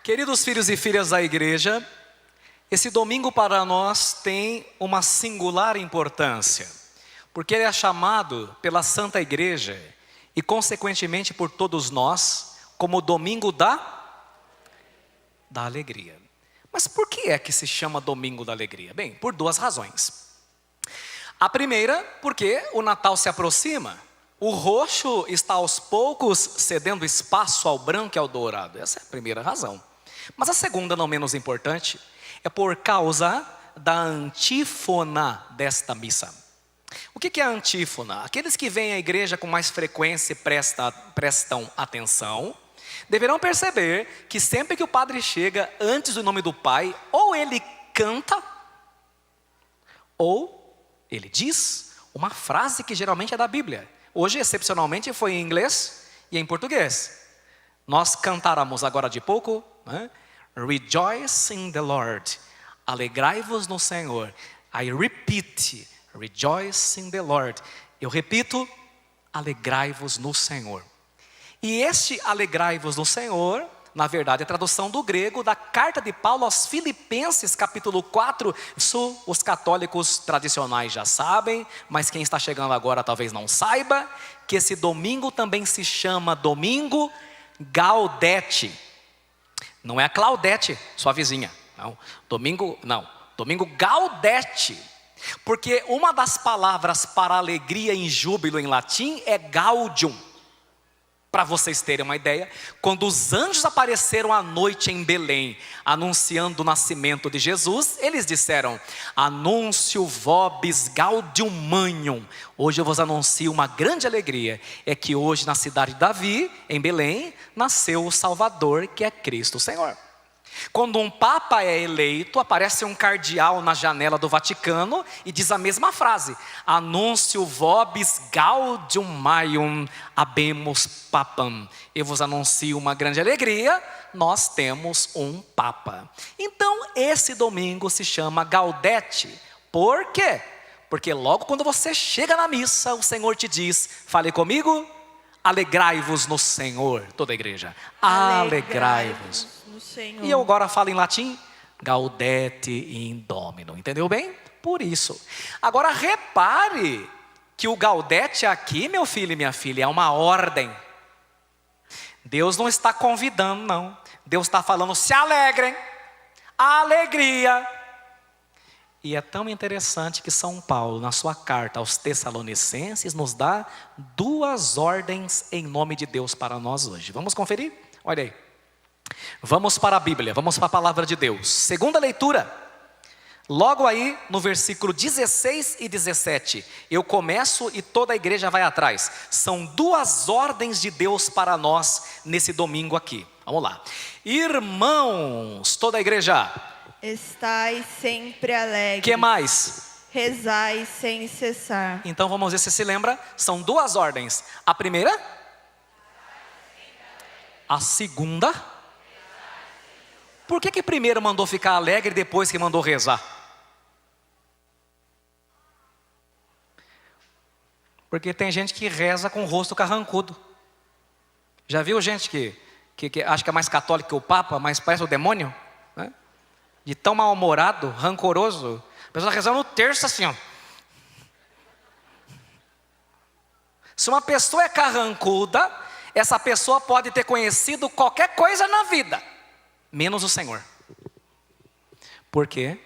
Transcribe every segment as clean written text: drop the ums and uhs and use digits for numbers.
Queridos filhos e filhas da igreja, esse domingo para nós tem uma singular importância, porque ele é chamado pela Santa Igreja e consequentemente por todos nós como o domingo da alegria. Mas por que é que se chama domingo da alegria? Bem, por duas razões. A primeira, porque o Natal se aproxima. O roxo está aos poucos cedendo espaço ao branco e ao dourado. Essa é a primeira razão. Mas a segunda, não menos importante, é por causa da antífona desta missa. O que é a antífona? Aqueles que vêm à igreja com mais frequência e prestam atenção, deverão perceber que sempre que o padre chega antes do nome do Pai, ou ele canta, ou ele diz uma frase que geralmente é da Bíblia. Hoje, excepcionalmente, foi em inglês e em português. Nós cantáramos agora de pouco, né? Rejoice in the Lord. Alegrai-vos no Senhor. I repeat, rejoice in the Lord. Eu repito, alegrai-vos no Senhor. E este alegrai-vos no Senhor, na verdade, é a tradução do grego da carta de Paulo aos Filipenses, capítulo 4. Isso os católicos tradicionais já sabem, mas quem está chegando agora talvez não saiba, que esse domingo também se chama domingo Gaudete. Não é a Claudete, sua vizinha. Não, domingo Gaudete. Porque uma das palavras para alegria em júbilo em latim é gaudium. Para vocês terem uma ideia, quando os anjos apareceram à noite em Belém, anunciando o nascimento de Jesus, eles disseram: Anúncio vobis gaudium magnum. Hoje eu vos anuncio uma grande alegria, é que hoje na cidade de Davi, em Belém, nasceu o Salvador, que é Cristo o Senhor. Quando um papa é eleito, aparece um cardeal na janela do Vaticano e diz a mesma frase: Anúncio vobis gaudium maium habemus papam. Eu vos anuncio uma grande alegria, nós temos um papa. Então esse domingo se chama Gaudete. Por quê? Porque logo quando você chega na missa, o Senhor te diz, fale comigo, alegrai-vos no Senhor. Toda a igreja, alegrai-vos. Senhor. E eu agora falo em latim, Gaudete in Domino, entendeu bem? Por isso. Agora repare que o Gaudete aqui, meu filho e minha filha, é uma ordem. Deus não está convidando, não. Deus está falando, se alegrem, alegria. E é tão interessante que São Paulo, na sua carta aos Tessalonicenses, nos dá duas ordens em nome de Deus para nós hoje. Vamos conferir? Olha aí. Vamos para a Bíblia, vamos para a palavra de Deus. Segunda leitura, logo aí no versículo 16 e 17. Eu começo e toda a igreja vai atrás. São duas ordens de Deus para nós nesse domingo aqui. Vamos lá. Irmãos, toda a igreja. Estai sempre alegres. Que mais? Rezai sem cessar. Então vamos ver se se lembra. São duas ordens. A primeira? A segunda? Por que primeiro mandou ficar alegre e depois que mandou rezar? Porque tem gente que reza com o rosto carrancudo. Já viu gente que acha que é mais católico que o Papa, mas parece o demônio? Né? De tão mal-humorado, rancoroso. A pessoa rezando no terço assim, ó. Se uma pessoa é carrancuda, essa pessoa pode ter conhecido qualquer coisa na vida, menos o Senhor. Por quê?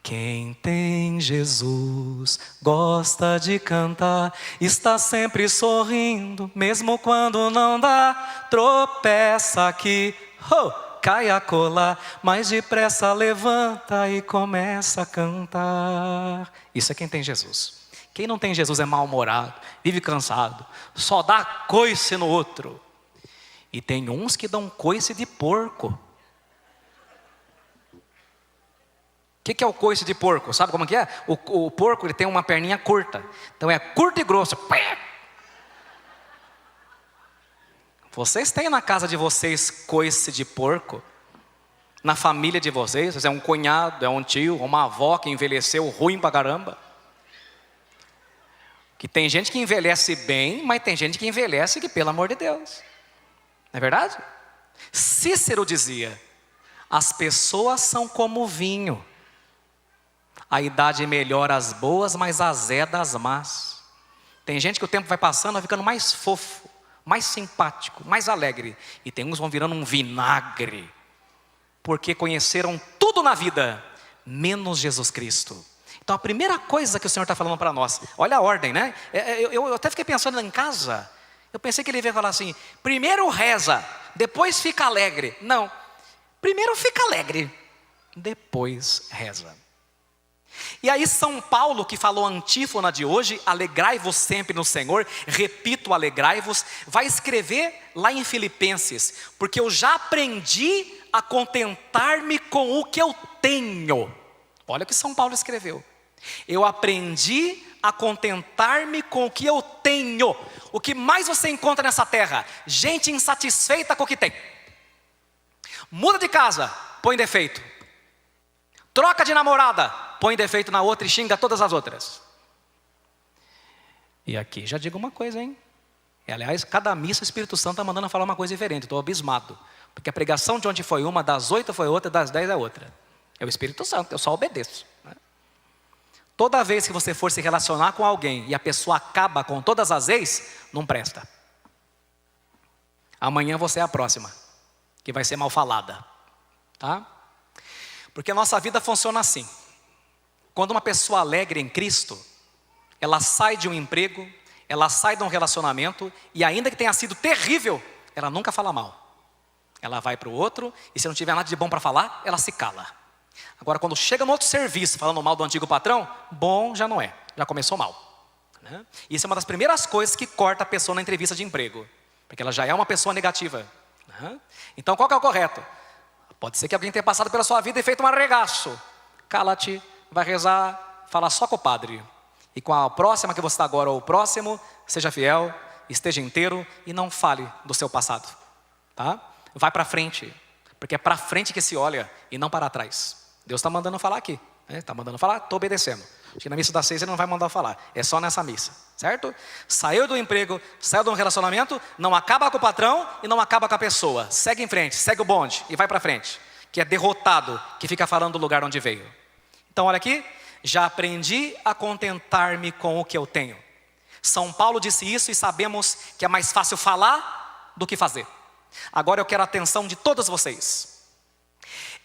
Quem tem Jesus gosta de cantar, está sempre sorrindo, mesmo quando não dá, tropeça aqui, cai acolá, mas depressa levanta e começa a cantar. Isso é quem tem Jesus. Quem não tem Jesus é mal-humorado, vive cansado, só dá coice no outro. E tem uns que dão coice de porco. O que é o coice de porco? Sabe como que é? O porco ele tem uma perninha curta. Então é curto e grosso. Vocês têm na casa de vocês coice de porco? Na família de vocês? É um cunhado, é um tio, uma avó que envelheceu ruim pra caramba? Que tem gente que envelhece bem, mas tem gente que envelhece que, pelo amor de Deus. Não é verdade? Cícero dizia As pessoas são como o vinho. A idade melhora as boas, mas azeda as más. Tem gente que o tempo vai passando, vai ficando mais fofo, mais simpático, mais alegre. E tem uns que vão virando um vinagre. Porque conheceram tudo na vida, menos Jesus Cristo. Então a primeira coisa que o Senhor está falando para nós, olha a ordem, né? Eu até fiquei pensando em casa. Eu pensei que ele ia falar assim, primeiro reza, depois fica alegre. Não, primeiro fica alegre, depois reza. E aí São Paulo, que falou a antífona de hoje, alegrai-vos sempre no Senhor, repito, alegrai-vos, vai escrever lá em Filipenses, porque eu já aprendi a contentar-me com o que eu tenho. Olha o que São Paulo escreveu. Eu aprendi a contentar-me com o que eu tenho. O que mais você encontra nessa terra? Gente insatisfeita com o que tem. Muda de casa, põe defeito. Troca de namorada, põe defeito na outra e xinga todas as outras. E aqui já digo uma coisa, hein? Aliás, cada missa o Espírito Santo está mandando falar uma coisa diferente. Estou abismado. Porque a pregação de ontem foi uma, das 8 foi outra, das 10 é outra. É o Espírito Santo, eu só obedeço. Toda vez que você for se relacionar com alguém e a pessoa acaba com todas as ex, não presta. Amanhã você é a próxima, que vai ser mal falada. Tá? Porque a nossa vida funciona assim. Quando uma pessoa alegre em Cristo, ela sai de um emprego, ela sai de um relacionamento, e ainda que tenha sido terrível, ela nunca fala mal. Ela vai para o outro, e se não tiver nada de bom para falar, ela se cala. Agora, quando chega no outro serviço, falando mal do antigo patrão, bom já não é, já começou mal. Né? Isso é uma das primeiras coisas que corta a pessoa na entrevista de emprego, porque ela já é uma pessoa negativa. Né? Então, qual que é o correto? Pode ser que alguém tenha passado pela sua vida e feito um arregaço. Cala-te, vai rezar, fala só com o padre. E com a próxima que você está agora, ou o próximo, seja fiel, esteja inteiro e não fale do seu passado. Tá? Vai para frente, porque é para frente que se olha e não para trás. Deus está mandando falar aqui. Está mandando falar, estou obedecendo. Acho que na missa das 6 ele não vai mandar falar. É só nessa missa, certo? Saiu do emprego, saiu de um relacionamento, não acaba com o patrão e não acaba com a pessoa. Segue em frente, segue o bonde e vai para frente. Que é derrotado, que fica falando do lugar onde veio. Então olha aqui, já aprendi a contentar-me com o que eu tenho. São Paulo disse isso e sabemos que é mais fácil falar do que fazer. Agora eu quero a atenção de todos vocês.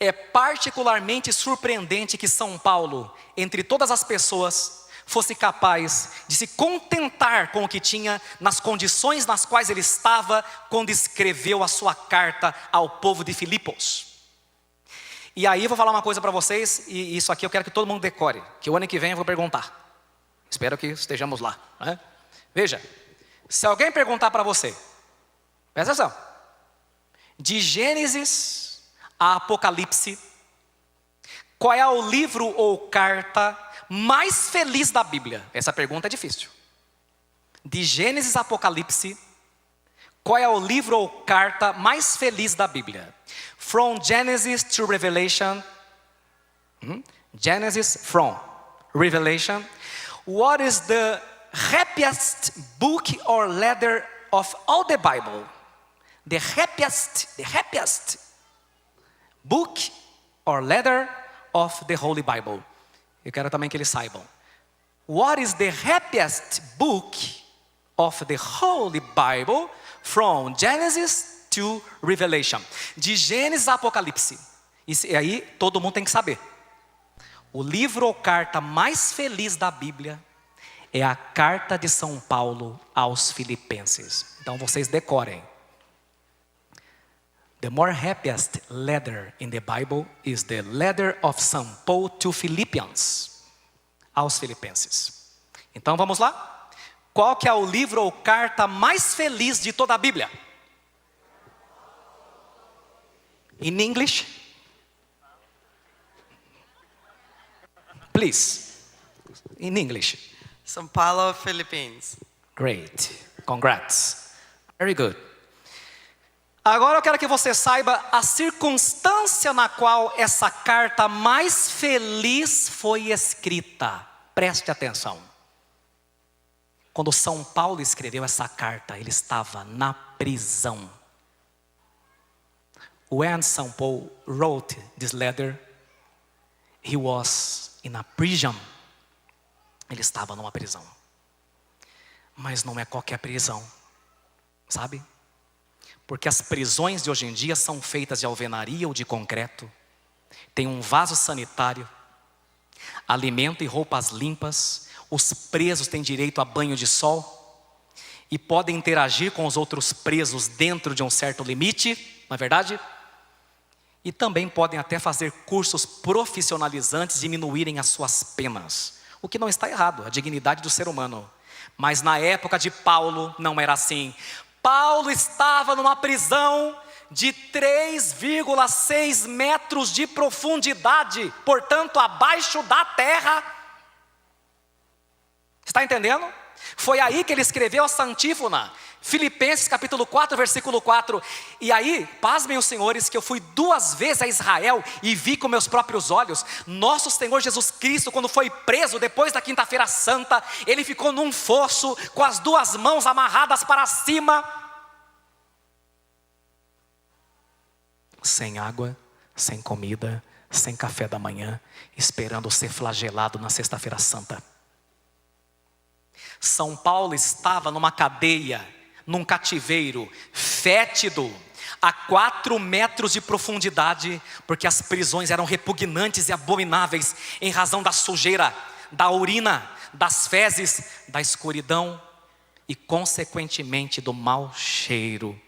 É particularmente surpreendente que São Paulo, entre todas as pessoas, fosse capaz de se contentar com o que tinha nas condições nas quais ele estava quando escreveu a sua carta ao povo de Filipos. E aí eu vou falar uma coisa para vocês, e isso aqui eu quero que todo mundo decore, que o ano que vem eu vou perguntar. Espero que estejamos lá. Né? Veja, se alguém perguntar para você, presta atenção, de Gênesis a Apocalipse, qual é o livro ou carta mais feliz da Bíblia? Essa pergunta é difícil. De Gênesis a Apocalipse, qual é o livro ou carta mais feliz da Bíblia? From Genesis to Revelation, Genesis from Revelation, what is the happiest book or letter of all the Bible? The happiest book or letter of the Holy Bible. Eu quero também que eles saibam. What is the happiest book of the Holy Bible from Genesis to Revelation? De Gênesis a Apocalipse. E aí todo mundo tem que saber. O livro ou carta mais feliz da Bíblia é a carta de São Paulo aos Filipenses. Então vocês decorem. The more happiest letter in the Bible is the letter of St. Paul to Philippians, aos Filipenses. Então vamos lá? Qual que é o livro ou carta mais feliz de toda a Bíblia? In English? Please. In English. São Paulo, Philippines. Great. Congrats. Very good. Agora eu quero que você saiba a circunstância na qual essa carta mais feliz foi escrita. Preste atenção. Quando São Paulo escreveu essa carta, ele estava na prisão. when St. Paul wrote this letter, he was in a prison. Ele estava numa prisão. Mas não é qualquer prisão, sabe? Porque as prisões de hoje em dia são feitas de alvenaria ou de concreto. Tem um vaso sanitário, alimento e roupas limpas. Os presos têm direito a banho de sol e podem interagir com os outros presos dentro de um certo limite, não é verdade? E também podem até fazer cursos profissionalizantes, diminuírem as suas penas. O que não está errado, a dignidade do ser humano. Mas na época de Paulo não era assim. Paulo estava numa prisão de 3,6 metros de profundidade, portanto abaixo da terra. Está entendendo? Foi aí que ele escreveu essa antífona, Filipenses capítulo 4, versículo 4. E aí, pasmem os senhores, que eu fui 2 vezes a Israel e vi com meus próprios olhos nosso Senhor Jesus Cristo, quando foi preso depois da quinta-feira santa, ele ficou num fosso com as 2 mãos amarradas para cima, sem água, sem comida, sem café da manhã, esperando ser flagelado na sexta-feira santa. São Paulo estava numa cadeia, num cativeiro fétido, a 4 metros de profundidade, porque as prisões eram repugnantes e abomináveis, em razão da sujeira, da urina, das fezes, da escuridão e consequentemente do mau cheiro.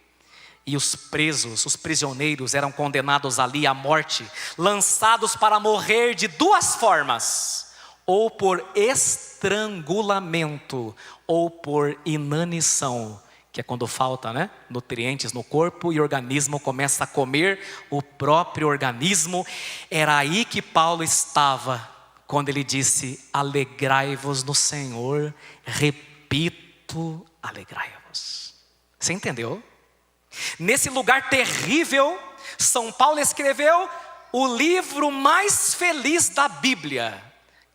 E os presos, os prisioneiros eram condenados ali à morte, lançados para morrer de 2 formas: ou por estrangulamento, ou por inanição, que é quando falta, nutrientes no corpo e o organismo começa a comer o próprio organismo. Era aí que Paulo estava, quando ele disse: alegrai-vos no Senhor, repito, alegrai-vos. Você entendeu? Nesse lugar terrível, São Paulo escreveu o livro mais feliz da Bíblia,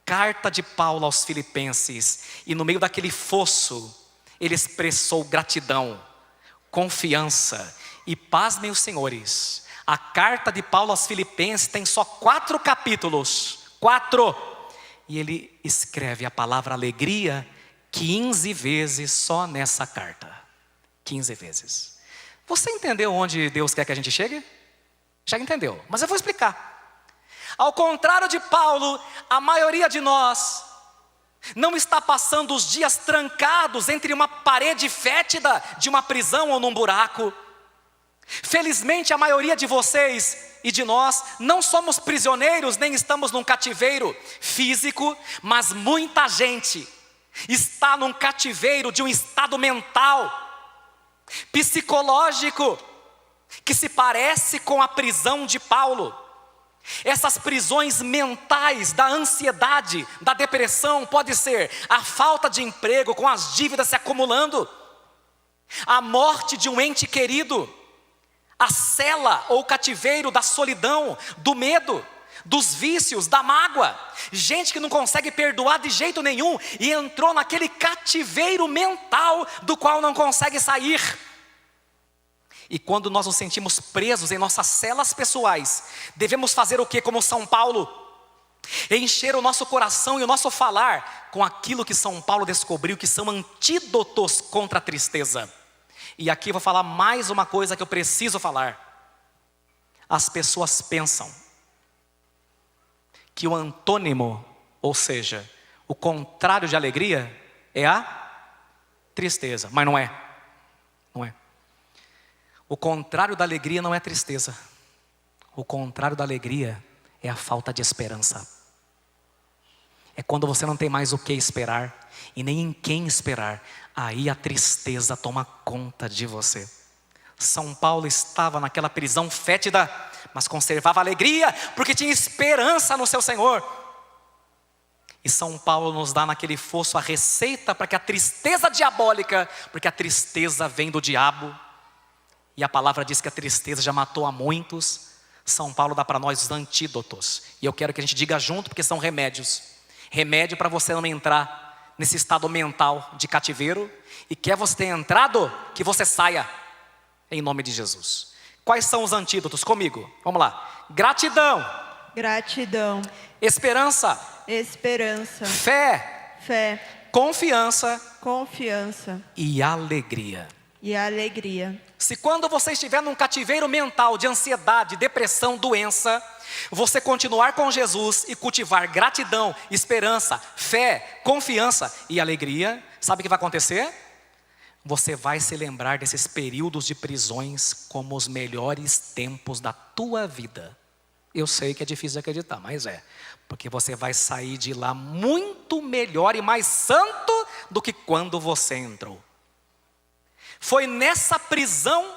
Carta de Paulo aos Filipenses. E no meio daquele fosso, ele expressou gratidão, confiança. E pasmem os senhores, a carta de Paulo aos Filipenses tem só 4 capítulos, 4. E ele escreve a palavra alegria 15 vezes só nessa carta, 15 vezes. Você entendeu onde Deus quer que a gente chegue? Já entendeu, mas eu vou explicar. Ao contrário de Paulo, a maioria de nós não está passando os dias trancados entre uma parede fétida de uma prisão ou num buraco. Felizmente a maioria de vocês e de nós não somos prisioneiros, nem estamos num cativeiro físico, mas muita gente está num cativeiro de um estado mental, psicológico, que se parece com a prisão de Paulo. Essas prisões mentais da ansiedade, da depressão, pode ser a falta de emprego com as dívidas se acumulando, a morte de um ente querido, a cela ou cativeiro da solidão, do medo, dos vícios, da mágoa. Gente que não consegue perdoar de jeito nenhum e entrou naquele cativeiro mental do qual não consegue sair. E quando nós nos sentimos presos em nossas celas pessoais, devemos fazer o que, como São Paulo? Encher o nosso coração e o nosso falar com aquilo que São Paulo descobriu que são antídotos contra a tristeza. E aqui eu vou falar mais uma coisa que eu preciso falar. As pessoas pensam que o antônimo, ou seja, o contrário de alegria, é a tristeza, mas não é. Não é. O contrário da alegria não é tristeza. O contrário da alegria é a falta de esperança. É quando você não tem mais o que esperar e nem em quem esperar. Aí a tristeza toma conta de você. São Paulo estava naquela prisão fétida, mas conservava alegria, porque tinha esperança no seu Senhor. E São Paulo nos dá naquele fosso a receita para que a tristeza diabólica, porque a tristeza vem do diabo, e a palavra diz que a tristeza já matou a muitos. São Paulo dá para nós os antídotos, e eu quero que a gente diga junto, porque são remédios. Remédio para você não entrar nesse estado mental de cativeiro, e quer você ter entrado, que você saia, em nome de Jesus. Quais são os antídotos? Comigo, vamos lá. Gratidão, Gratidão. esperança, Esperança. fé, Fé. confiança Confiança. e alegria. E alegria. Se quando você estiver num cativeiro mental de ansiedade, depressão, doença, você continuar com Jesus e cultivar gratidão, esperança, fé, confiança e alegria, sabe o que vai acontecer? Você vai se lembrar desses períodos de prisões como os melhores tempos da tua vida. Eu sei que é difícil de acreditar, mas é. Porque você vai sair de lá muito melhor e mais santo do que quando você entrou. Foi nessa prisão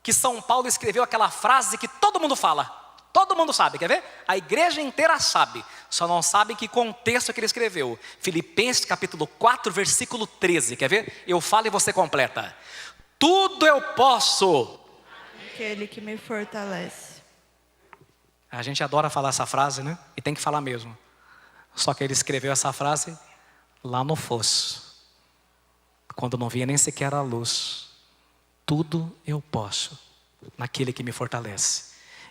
que São Paulo escreveu aquela frase que todo mundo fala. Todo mundo sabe, quer ver? A igreja inteira sabe, só não sabe em que contexto que ele escreveu. Filipenses capítulo 4, versículo 13, quer ver? Eu falo e você completa. Tudo eu posso. Aquele que me fortalece. A gente adora falar essa frase, né? E tem que falar mesmo. Só que ele escreveu essa frase lá no fosso, quando não via nem sequer a luz. Tudo eu posso naquele que me fortalece.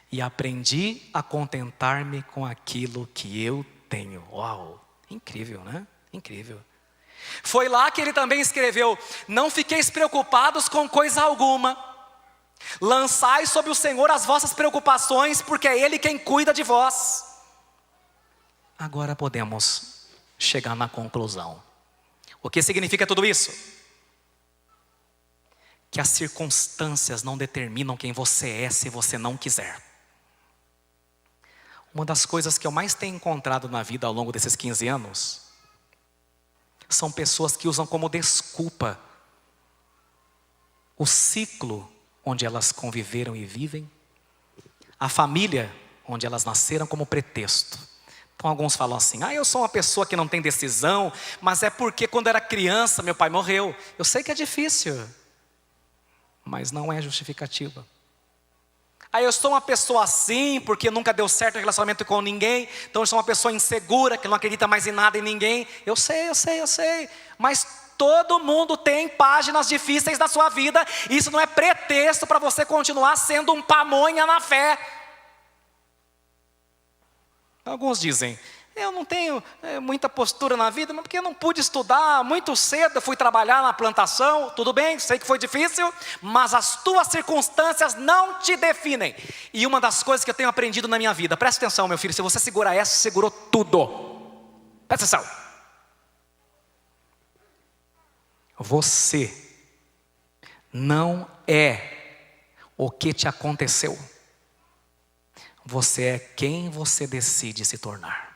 E aprendi a contentar-me com aquilo que eu tenho. Uau, incrível, né? Incrível. Foi lá que ele também escreveu: não fiqueis preocupados com coisa alguma. Lançai sobre o Senhor as vossas preocupações, porque é Ele quem cuida de vós. Agora podemos chegar na conclusão. O que significa tudo isso? Que as circunstâncias não determinam quem você é se você não quiser. Uma das coisas que eu mais tenho encontrado na vida ao longo desses 15 anos são pessoas que usam como desculpa o ciclo onde elas conviveram e vivem, a família onde elas nasceram como pretexto. Então alguns falam assim: eu sou uma pessoa que não tem decisão, mas é porque quando era criança meu pai morreu. Eu sei que é difícil, mas não é justificativa. Eu sou uma pessoa assim porque nunca deu certo em relacionamento com ninguém, então eu sou uma pessoa insegura que não acredita mais em nada e ninguém. Eu sei, mas todo mundo tem páginas difíceis da sua vida. Isso não é pretexto para você continuar sendo um pamonha na fé. Alguns dizem: eu não tenho muita postura na vida, mas porque eu não pude estudar muito cedo, eu fui trabalhar na plantação. Tudo bem, sei que foi difícil, mas as tuas circunstâncias não te definem. E uma das coisas que eu tenho aprendido na minha vida, presta atenção meu filho, se você segura essa, segurou tudo. Presta atenção. Você não é o que te aconteceu. Você é quem você decide se tornar,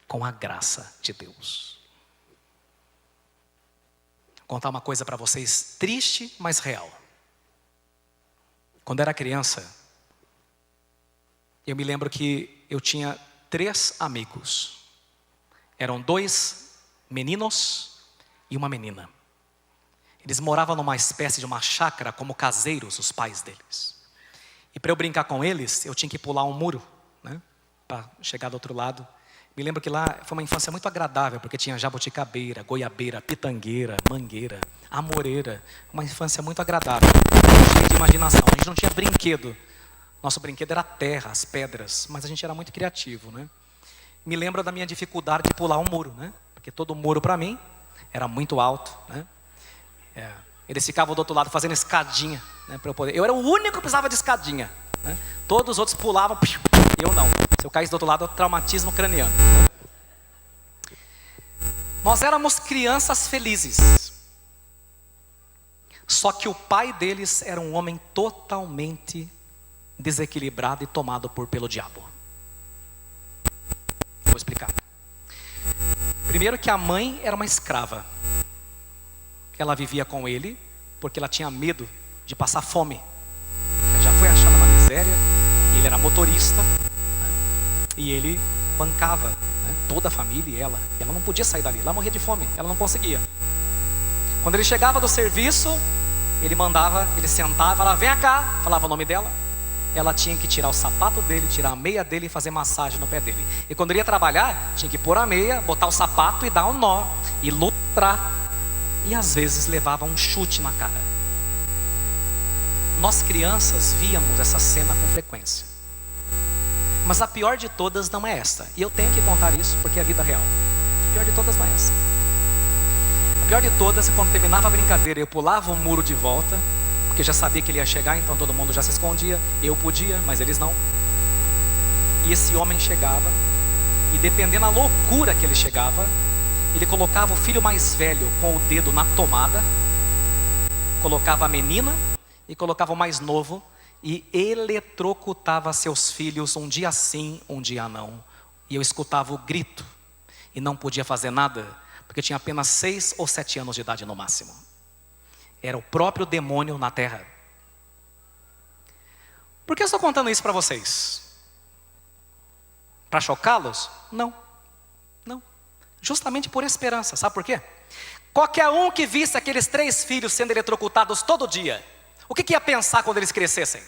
com a graça de Deus. Vou contar uma coisa para vocês, triste, mas real. Quando eu era criança, eu me lembro que eu tinha 3 amigos. Eram 2 meninos e uma menina. Eles moravam numa espécie de uma chácara como caseiros, os pais deles. E para eu brincar com eles, eu tinha que pular um muro, né, para chegar do outro lado. Me lembro que lá foi uma infância muito agradável, porque tinha jabuticabeira, goiabeira, pitangueira, mangueira, amoreira. Uma infância muito agradável, cheia de imaginação. A gente não tinha brinquedo. Nosso brinquedo era a terra, as pedras, mas a gente era muito criativo, né? Me lembro da minha dificuldade de pular um muro, né? Porque todo muro para mim era muito alto, né? Eles ficavam do outro lado fazendo escadinha, né, para eu poder. Eu era o único que precisava de escadinha, né? Todos os outros pulavam, eu não. Se eu caísse do outro lado, é traumatismo craniano, né? Nós éramos crianças felizes. Só que o pai deles era um homem totalmente desequilibrado e tomado pelo diabo. Vou explicar. Primeiro que a mãe era uma escrava. Ela vivia com ele porque ela tinha medo de passar fome. Ela já foi achada na miséria, ele era motorista, né? E ele bancava, né, toda a família e ela. Ela não podia sair dali, ela morria de fome, ela não conseguia. Quando ele chegava do serviço, ele mandava, ele sentava, ela vem cá, falava o nome dela. Ela tinha que tirar o sapato dele, tirar a meia dele e fazer massagem no pé dele. E quando ele ia trabalhar, tinha que pôr a meia, botar o sapato e dar um nó, e lustrar. E às vezes levava um chute na cara. Nós crianças víamos essa cena com frequência. Mas a pior de todas não é essa. E eu tenho que contar isso porque é a vida real. A pior de todas não é essa. A pior de todas é quando terminava a brincadeira, eu pulava o muro de volta, porque já sabia que ele ia chegar, então todo mundo já se escondia. Eu podia, mas eles não. E esse homem chegava, e dependendo da loucura que ele chegava, ele colocava o filho mais velho com o dedo na tomada, colocava a menina e colocava o mais novo e eletrocutava seus filhos, um dia sim, um dia não. E eu escutava o grito e não podia fazer nada, porque eu tinha apenas 6 ou 7 anos de idade no máximo. Era o próprio demônio na terra. Por que eu estou contando isso para vocês? Para chocá-los? Não, não. Justamente por esperança, sabe por quê? Qualquer um que visse aqueles 3 filhos sendo eletrocutados todo dia, o que ia pensar quando eles crescessem?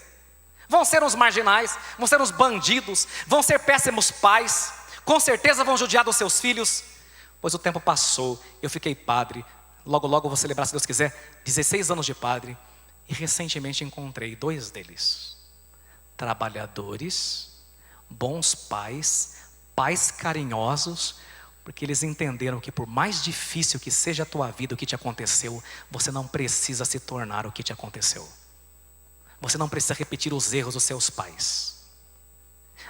Vão ser uns marginais, vão ser uns bandidos, vão ser péssimos pais, com certeza vão judiar dos seus filhos. Pois o tempo passou, eu fiquei padre, logo logo vou celebrar, se Deus quiser, 16 anos de padre, e recentemente encontrei 2 deles, trabalhadores, bons pais, pais carinhosos, porque eles entenderam que por mais difícil que seja a tua vida, o que te aconteceu, você não precisa se tornar o que te aconteceu. Você não precisa repetir os erros dos seus pais.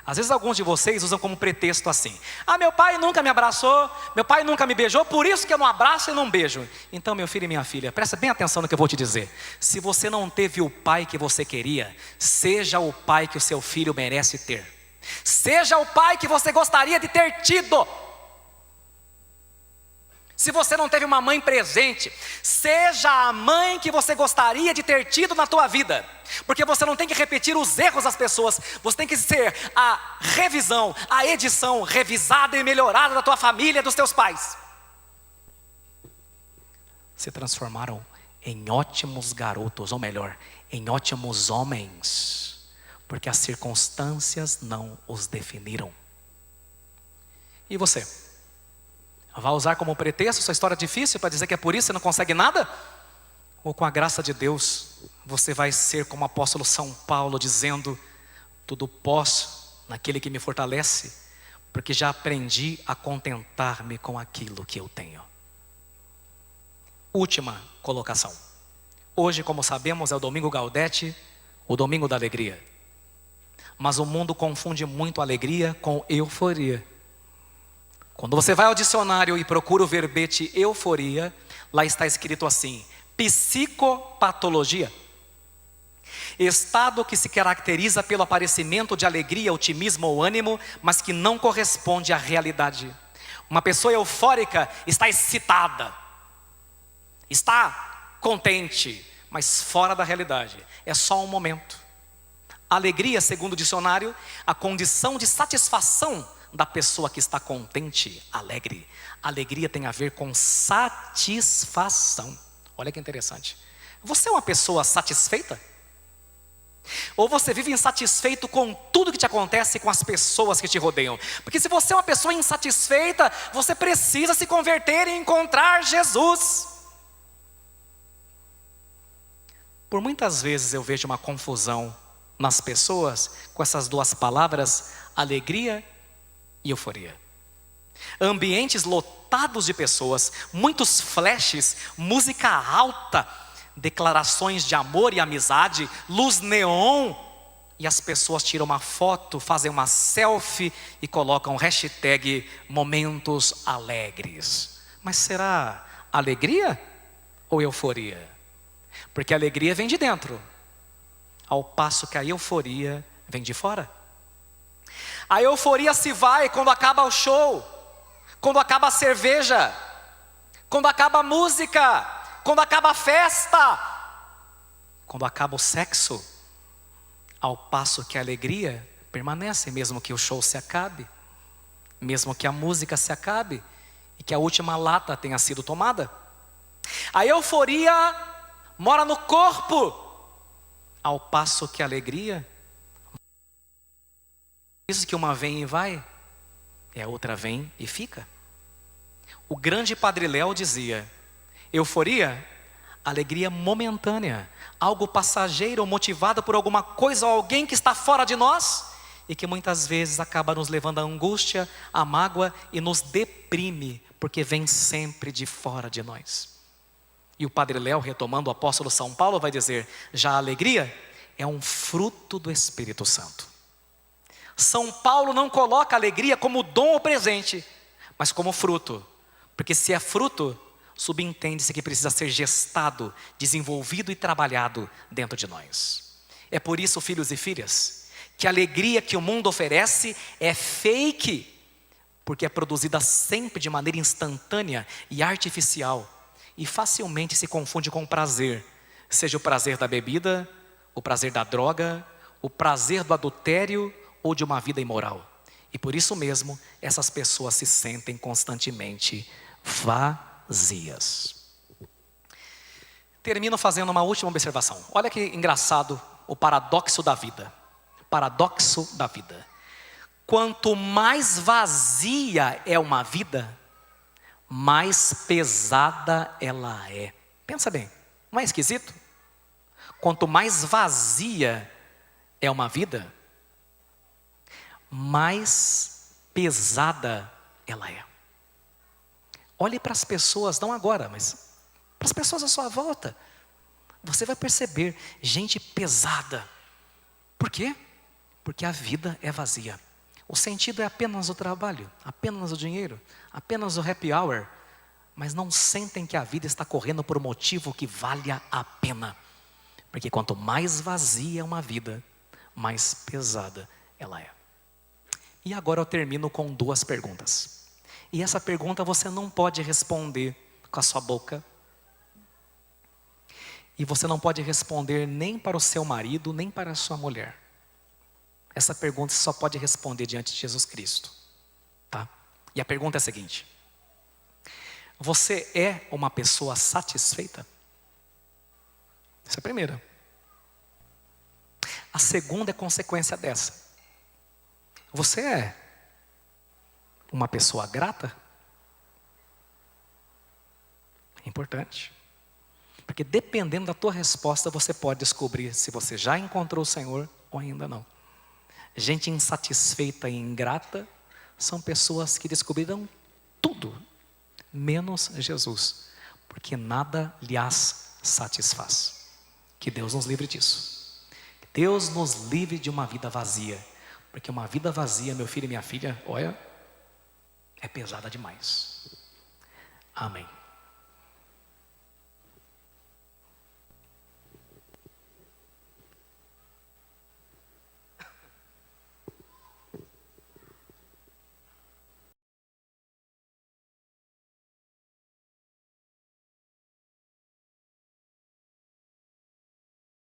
Às vezes alguns de vocês usam como pretexto assim: ah, meu pai nunca me abraçou, meu pai nunca me beijou, por isso que eu não abraço e não beijo. Então, meu filho e minha filha, presta bem atenção no que eu vou te dizer. Se você não teve o pai que você queria, seja o pai que o seu filho merece ter. Seja o pai que você gostaria de ter tido. Se você não teve uma mãe presente, seja a mãe que você gostaria de ter tido na tua vida. Porque você não tem que repetir os erros das pessoas, você tem que ser a revisão, a edição revisada e melhorada da tua família, dos teus pais. Se transformaram em ótimos garotos, ou melhor, em ótimos homens, porque as circunstâncias não os definiram. E você? Vai usar como pretexto sua história difícil para dizer que é por isso que você não consegue nada? Ou com a graça de Deus, você vai ser como o apóstolo São Paulo, dizendo: tudo posso naquele que me fortalece, porque já aprendi a contentar-me com aquilo que eu tenho. Última colocação. Hoje, como sabemos, é o domingo Gaudete, o domingo da alegria. Mas o mundo confunde muito alegria com euforia. Quando você vai ao dicionário e procura o verbete euforia, lá está escrito assim: psicopatologia. Estado que se caracteriza pelo aparecimento de alegria, otimismo ou ânimo, mas que não corresponde à realidade. Uma pessoa eufórica está excitada, está contente, mas fora da realidade. É só um momento. Alegria, segundo o dicionário, a condição de satisfação da pessoa que está contente, alegre. Alegria tem a ver com satisfação. Olha que interessante. Você é uma pessoa satisfeita? Ou você vive insatisfeito com tudo que te acontece, com as pessoas que te rodeiam? Porque se você é uma pessoa insatisfeita, você precisa se converter e encontrar Jesus. Por muitas vezes eu vejo uma confusão nas pessoas com essas duas palavras, alegria e euforia. Ambientes lotados de pessoas, muitos flashes, música alta, declarações de amor e amizade, luz neon, e as pessoas tiram uma foto, fazem uma selfie e colocam hashtag momentos alegres. Mas será alegria ou euforia? Porque a alegria vem de dentro, ao passo que a euforia vem de fora. A euforia se vai quando acaba o show, quando acaba a cerveja, quando acaba a música, quando acaba a festa, quando acaba o sexo. Ao passo que a alegria permanece mesmo que o show se acabe, mesmo que a música se acabe e que a última lata tenha sido tomada. A euforia mora no corpo, ao passo que a alegria, isso que uma vem e vai, e a outra vem e fica. O grande Padre Léo dizia: euforia, Alegria momentânea, algo passageiro, motivado por alguma coisa ou alguém que está fora de nós e que muitas vezes acaba nos levando à angústia, à mágoa e nos deprime, porque vem sempre de fora de nós. E o Padre Léo, retomando o apóstolo São Paulo, vai dizer: já a alegria é um fruto do Espírito Santo. São Paulo não coloca a alegria como dom ou presente, mas como fruto, porque se é fruto, subentende-se que precisa ser gestado, desenvolvido e trabalhado dentro de nós. É por isso, filhos e filhas, que a alegria que o mundo oferece é fake, porque é produzida sempre de maneira instantânea e artificial, e facilmente se confunde com o prazer, seja o prazer da bebida, o prazer da droga, o prazer do adultério ou de uma vida imoral. E por isso mesmo, essas pessoas se sentem constantemente vazias. Termino fazendo uma última observação. Olha que engraçado o paradoxo da vida. Paradoxo da vida. Quanto mais vazia é uma vida, mais pesada ela é. Pensa bem, não é esquisito? Quanto mais vazia é uma vida, mais pesada ela é. Olhe para as pessoas, não agora, mas para as pessoas à sua volta. Você vai perceber gente pesada. Por quê? Porque a vida é vazia. O sentido é apenas o trabalho, apenas o dinheiro, apenas o happy hour. Mas não sentem que a vida está correndo por um motivo que valha a pena. Porque quanto mais vazia é uma vida, mais pesada ela é. E agora eu termino com 2 perguntas. E essa pergunta você não pode responder com a sua boca. E você não pode responder nem para o seu marido, nem para a sua mulher. Essa pergunta você só pode responder diante de Jesus Cristo. Tá? E a pergunta é a seguinte: você é uma pessoa satisfeita? Essa é a primeira. A segunda é consequência dessa. Você é uma pessoa grata? É importante. Porque dependendo da tua resposta, você pode descobrir se você já encontrou o Senhor ou ainda não. Gente insatisfeita e ingrata são pessoas que descobriram tudo, menos Jesus. Porque nada lhes satisfaz. Que Deus nos livre disso. Que Deus nos livre de uma vida vazia. Porque uma vida vazia, meu filho e minha filha, olha, é pesada demais. Amém.